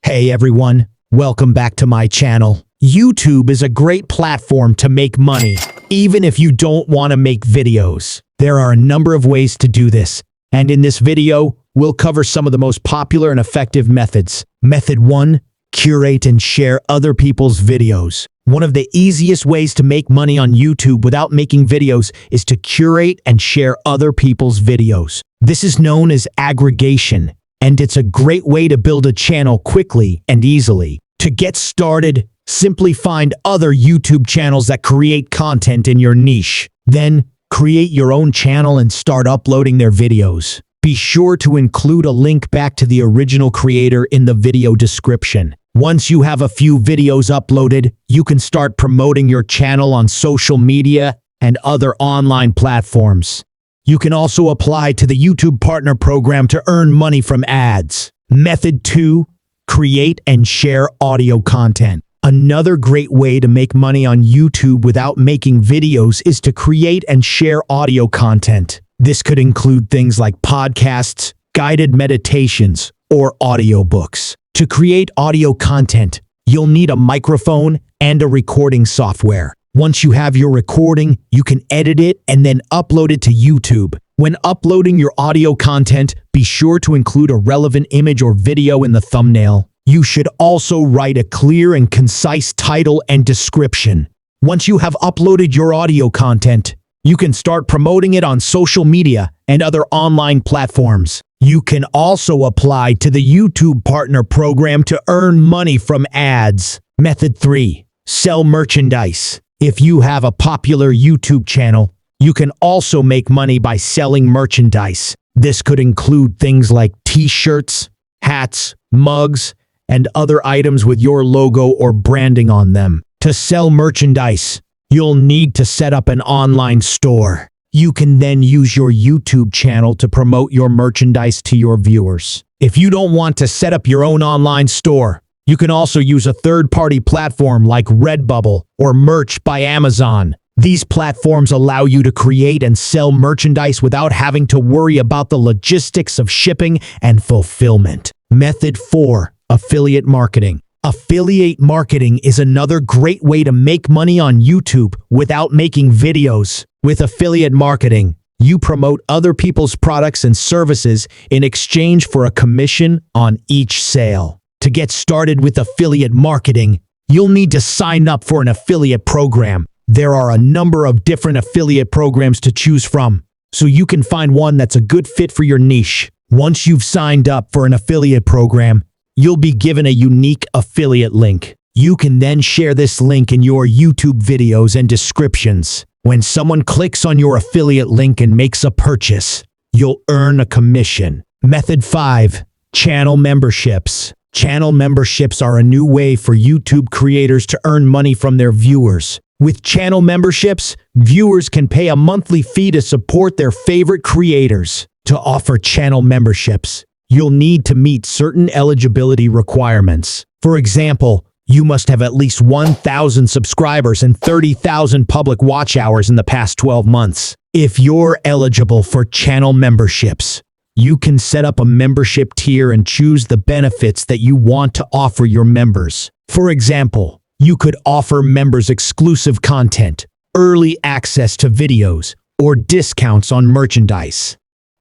Hey everyone, welcome back to my channel. YouTube is a great platform to make money, even if you don't want to make videos. There are a number of ways to do this, and in this video, we'll cover some of the most popular and effective methods. Method 1. Curate and share other people's videos. One of the easiest ways to make money on YouTube without making videos is to curate and share other people's videos. This is known as aggregation, and it's a great way to build a channel quickly and easily. To get started, simply find other YouTube channels that create content in your niche. Then, create your own channel and start uploading their videos. Be sure to include a link back to the original creator in the video description. Once you have a few videos uploaded, you can start promoting your channel on social media and other online platforms. You can also apply to the YouTube Partner Program to earn money from ads. Method 2. Create and share audio content. Another great way to make money on YouTube without making videos is to create and share audio content. This could include things like podcasts, guided meditations, or audiobooks. To create audio content, you'll need a microphone and a recording software. Once you have your recording, you can edit it and then upload it to YouTube. When uploading your audio content, be sure to include a relevant image or video in the thumbnail. You should also write a clear and concise title and description. Once you have uploaded your audio content, you can start promoting it on social media and other online platforms. You can also apply to the YouTube Partner Program to earn money from ads. Method 3. Sell merchandise. If you have a popular YouTube channel, you can also make money by selling merchandise. This could include things like t-shirts, hats, mugs, and other items with your logo or branding on them. To sell merchandise, you'll need to set up an online store. You can then use your YouTube channel to promote your merchandise to your viewers. If you don't want to set up your own online store, you can also use a third-party platform like Redbubble or Merch by Amazon. These platforms allow you to create and sell merchandise without having to worry about the logistics of shipping and fulfillment. Method 4. Affiliate marketing. Affiliate marketing is another great way to make money on YouTube without making videos. With affiliate marketing, you promote other people's products and services in exchange for a commission on each sale. To get started with affiliate marketing, you'll need to sign up for an affiliate program. There are a number of different affiliate programs to choose from, so you can find one that's a good fit for your niche. Once you've signed up for an affiliate program, you'll be given a unique affiliate link. You can then share this link in your YouTube videos and descriptions. When someone clicks on your affiliate link and makes a purchase, you'll earn a commission. Method 5. Channel memberships. Channel memberships are a new way for YouTube creators to earn money from their viewers. With channel memberships, viewers can pay a monthly fee to support their favorite creators. To offer channel memberships, you'll need to meet certain eligibility requirements. For example, you must have at least 1,000 subscribers and 30,000 public watch hours in the past 12 months. If you're eligible for channel memberships, you can set up a membership tier and choose the benefits that you want to offer your members. For example, you could offer members exclusive content, early access to videos, or discounts on merchandise.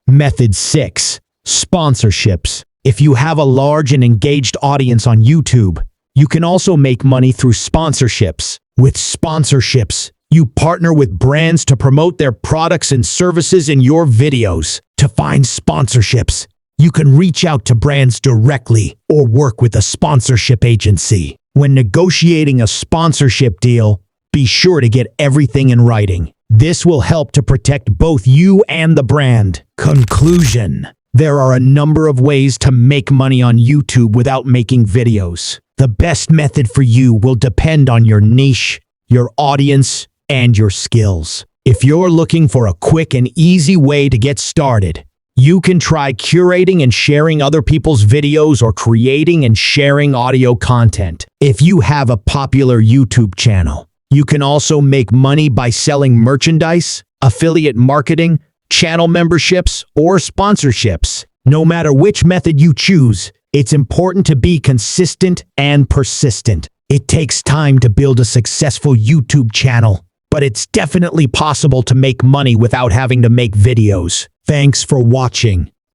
Method 6. Sponsorships. If you have a large and engaged audience on YouTube, you can also make money through sponsorships. With sponsorships, you partner with brands to promote their products and services in your videos. To find sponsorships, you can reach out to brands directly or work with a sponsorship agency. When negotiating a sponsorship deal, be sure to get everything in writing. This will help to protect both you and the brand. Conclusion. There are a number of ways to make money on YouTube without making videos. The best method for you will depend on your niche, your audience, and your skills. If you're looking for a quick and easy way to get started, you can try curating and sharing other people's videos or creating and sharing audio content. If you have a popular YouTube channel, you can also make money by selling merchandise, affiliate marketing, channel memberships, or sponsorships. No matter which method you choose, It's important to be consistent and persistent. It takes time to build a successful YouTube channel, but it's definitely possible to make money without having to make videos. Thanks for watching.